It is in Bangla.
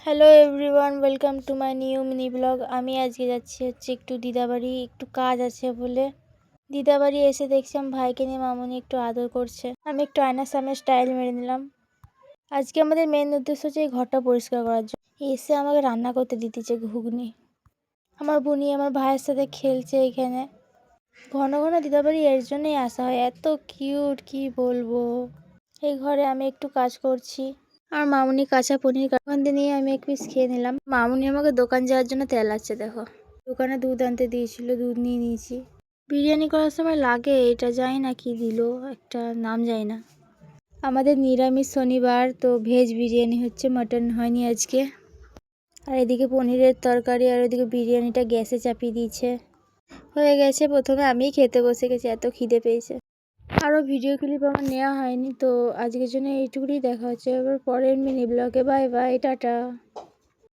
Hello everyone, welcome to my new mini blog. আমি আজকে যাচ্ছি একটু দিদাবাড়ি, একটু কাজ আছে বলে। দিদাবাড়ি এসে দেখছিলাম ভাইকে নিয়ে মামুনি একটু আদর করছে। আমি একটু আয়নার সামনে স্টাইল মেরে নিলাম। আজকে আমাদের মেন উদ্দেশ্য হচ্ছে এই ঘরটা পরিষ্কার করার জন্য। এসে আমাকে রান্না করতে দিতেছে ঘুগনি। আমার বুনি আমার ভাইয়ের সাথে খেলছে এখানে। ঘন ঘন দিদাবাড়ি এর জন্যই আসা হয়, এত কিউট কি বলবো। এই ঘরে আমি একটু কাজ করছি। আর মামুনি কাঁচা পনির ওখান নিয়ে আমি এক পিস খেয়ে নিলাম। মামুনি আমাকে দোকান যাওয়ার জন্য তেল আছে, দেখো দোকানে দুধ আনতে দিয়েছিল, দুধ নিয়ে নিয়েছি। বিরিয়ানি করার সময় লাগে এটা জানি না কি দিল, একটা নাম জানি না। আমাদের নিরামিষ শনিবার, তো ভেজ বিরিয়ানি হচ্ছে, মাটন হয়নি আজকে। আর এদিকে পনিরের তরকারি, আর ওদিকে বিরিয়ানিটা গ্যাসে চাপিয়ে দিয়েছে। হয়ে গেছে, প্রথমে আমিই খেতে বসে গেছি, এত খিদে পেয়েছে। আরও ভিডিও ক্লিপ আমার নেওয়া হয়নি, তো আজকের জন্য এইটুকুই। দেখা হচ্ছে এবার পরের মিনি ব্লগে। Bye bye, tata.